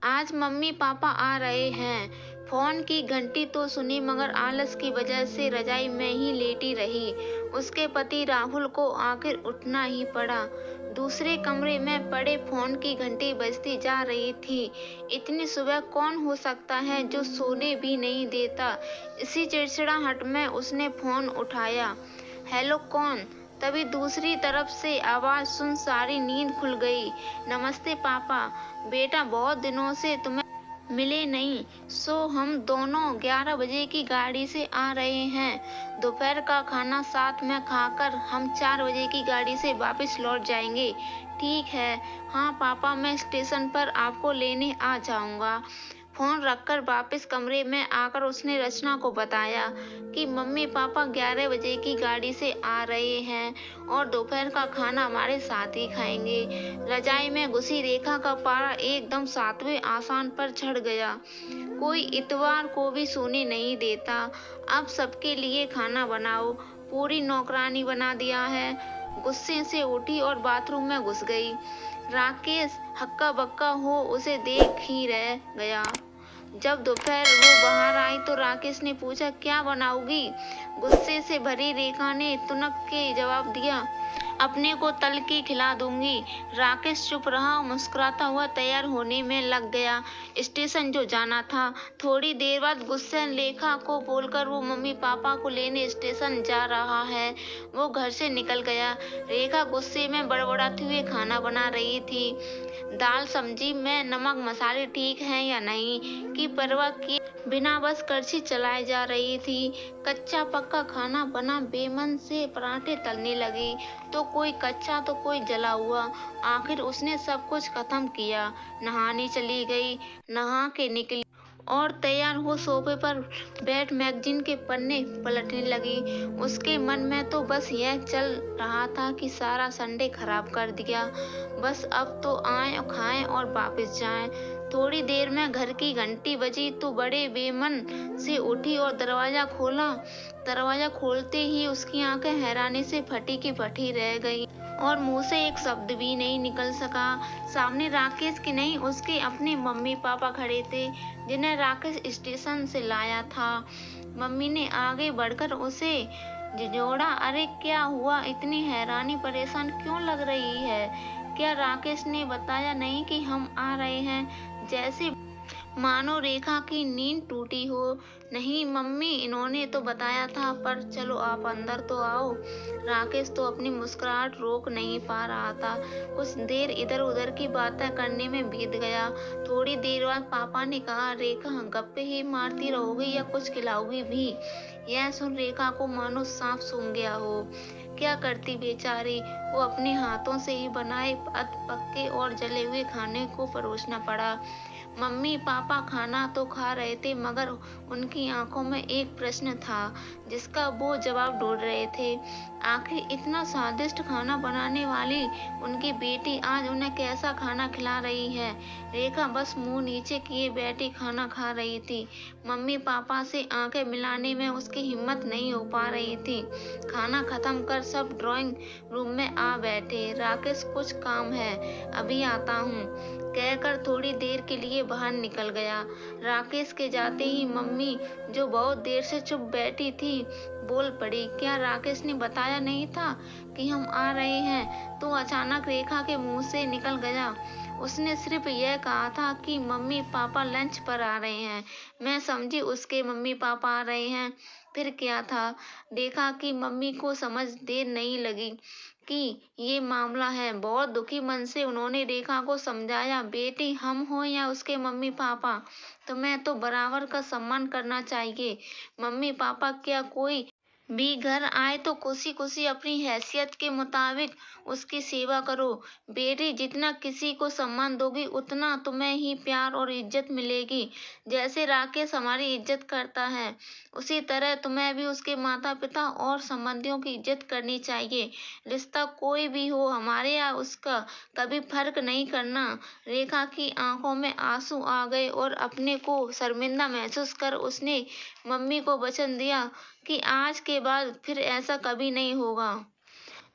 आज mummy papa आ रहे हैं। फोन की घंटी तो सुनी मगर आलस की वजह से रजाई में ही लेटी रही। उसके पति राहुल को आखिर उठना ही पड़ा। दूसरे कमरे में पड़े फोन की घंटी बजती जा रही थी। इतनी सुबह कौन हो सकता है जो सोने भी नहीं देता। इसी चिड़चिड़ाहट में उसने फोन उठाया। हेलो, कौन? तभी दूसरी तरफ से आवाज सुन सारी नींद खुल गई। नमस्ते पापा। बेटा, बहुत दिनों से तुम्हें मिले नहीं। हम दोनों 11 बजे की गाड़ी से आ रहे हैं। दोपहर का खाना साथ में खाकर हम 4 बजे की गाड़ी से वापस लौट जाएंगे। ठीक है। हाँ पापा, मैं स्टेशन पर आपको लेने आ जाऊंगा। फोन रखकर वापस कमरे में आकर उसने रचना को बताया कि मम्मी पापा 11 बजे की गाड़ी से आ रहे हैं और दोपहर का खाना हमारे साथ ही खाएंगे। रजाई में घुसी रेखा का पारा एकदम 7वें आसान पर चढ़ गया। कोई इतवार को भी सोने नहीं देता। अब सबके लिए खाना बनाओ। पूरी नौकरानी बना दिया है। गुस्से से उठी और बाथरूम में घुस गई। राकेश हक्का बक्का हो उसे देख ही रह गया। जब दोपहर वो बाहर आई तो राकेश ने पूछा, क्या बनाओगी? गुस्से से भरी रेखा ने तुनक के जवाब दिया, अपने को तल के खिला दूंगी। राकेश चुप रहा, मुस्कुराता हुआ तैयार होने में लग गया। स्टेशन जो जाना था। थोड़ी देर बाद गुस्से रेखा को बोलकर वो मम्मी पापा को लेने स्टेशन जा रहा है। वो घर से निकल गया। रेखा गुस्से में बड़बड़ाते हुए खाना बना रही थी। दाल सब्जी में नमक मसाले ठीक हैं या नहीं की परवाह किए बिना बस कड़छी चलाए जा रही थी। कच्चा पक्का खाना बना। बेमन से पराठे तलने लगी, तो कोई कच्चा तो कोई जला हुआ। आखिर उसने सब कुछ खत्म किया। नहाने चली गई। नहा के निकली और तैयार हो सोफे पर बैठ मैगजीन के पन्ने पलटने लगी। उसके मन में तो बस यह चल रहा था कि सारा संडे खराब कर दिया। बस अब तो आए खाएं और वापस जाएं। थोड़ी देर में घर की घंटी बजी तो बड़े बेमन से उठी और दरवाजा खोला। दरवाजा खोलते ही उसकी आंखें हैरानी से फटी की फटी रह गई और मुंह से एक शब्द भी नहीं निकल सका। सामने राकेश के नहीं, उसके अपने मम्मी पापा खड़े थे, जिन्हें राकेश स्टेशन से लाया था। मम्मी ने आगे बढ़कर उसे झिझोड़ा, अरे क्या हुआ? इतनी हैरानी परेशान क्यों लग रही है? क्या राकेश ने बताया नहीं कि हम आ रहे हैं? जैसे मानो रेखा की नींद टूटी हो। नहीं मम्मी, इन्होंने तो बताया था, पर चलो आप अंदर तो आओ। राकेश तो अपनी मुस्कुराहट रोक नहीं पा रहा था। कुछ देर इधर उधर की बातें करने में बीत गया। थोड़ी देर बाद पापा ने कहा, रेखा गप्पे ही मारती रहोगी या कुछ खिलाओगी भी? यह सुन रेखा को मानो सांप सूंघ गया हो। क्या करती बेचारी, वो अपने हाथों से ही बनाए अध पक्के और जले हुए खाने को परोसना पड़ा। मम्मी पापा खाना तो खा रहे थे मगर उनकी आंखों में एक प्रश्न था जिसका वो जवाब ढूंढ रहे थे। आखिर इतना स्वादिष्ट खाना बनाने वाली उनकी बेटी आज उन्हें कैसा खाना खिला रही है? रेखा बस मुंह नीचे किए बैठी खाना खा रही थी। मम्मी पापा से आंखें मिलाने में उसकी हिम्मत नहीं हो पा रही थी। खाना खत्म कर सब ड्राइंग रूम में आ बैठे। राकेश, कुछ काम है, अभी आता हूँ कहकर थोड़ी देर के लिए बाहर निकल गया। राकेश के जाते ही मम्मी, जो बहुत देर से चुप बैठी थी, बोल पड़ी, क्या राकेश ने बताया नहीं था कि हम आ रहे हैं? तो अचानक रेखा के मुंह से निकल गया, उसने सिर्फ यह कहा था कि मम्मी पापा लंच पर आ रहे हैं। मैं समझी उसके मम्मी पापा आ रहे हैं। फिर क्या था? रेखा की मम्मी को समझ देर नहीं लगी कि ये मामला है। बहुत दुखी मन से उन्होंने रेखा को समझाया, बेटी, हम हो या उसके मम्मी पापा, तुम्हें तो बराबर का सम्मान करना चाहिए। मम्मी पापा क्या कोई भी घर आए तो खुशी खुशी अपनी हैसियत के मुताबिक उसकी सेवा करो। बेटी, जितना किसी को सम्मान दोगी उतना तुम्हें ही प्यार और इज्जत मिलेगी। जैसे राकेश हमारी इज्जत करता है, उसी तरह तुम्हें भी उसके माता पिता और संबंधियों की इज्जत करनी चाहिए। रिश्ता कोई भी हो, हमारे या उसका, कभी फर्क नहीं करना। रेखा की आंखों में आंसू आ गए और अपने को शर्मिंदा महसूस कर उसने मम्मी को वचन दिया कि आज के बाद फिर ऐसा कभी नहीं होगा।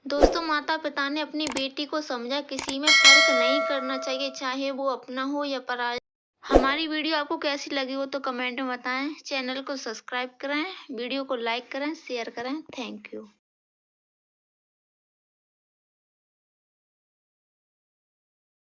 दोस्तों, माता पिता ने अपनी बेटी को समझा, किसी में फर्क नहीं करना चाहिए, चाहे वो अपना हो या पराया। हमारी वीडियो आपको कैसी लगी हो तो कमेंट में बताएं। चैनल को सब्सक्राइब करें, वीडियो को लाइक करें, शेयर करें। Thank you.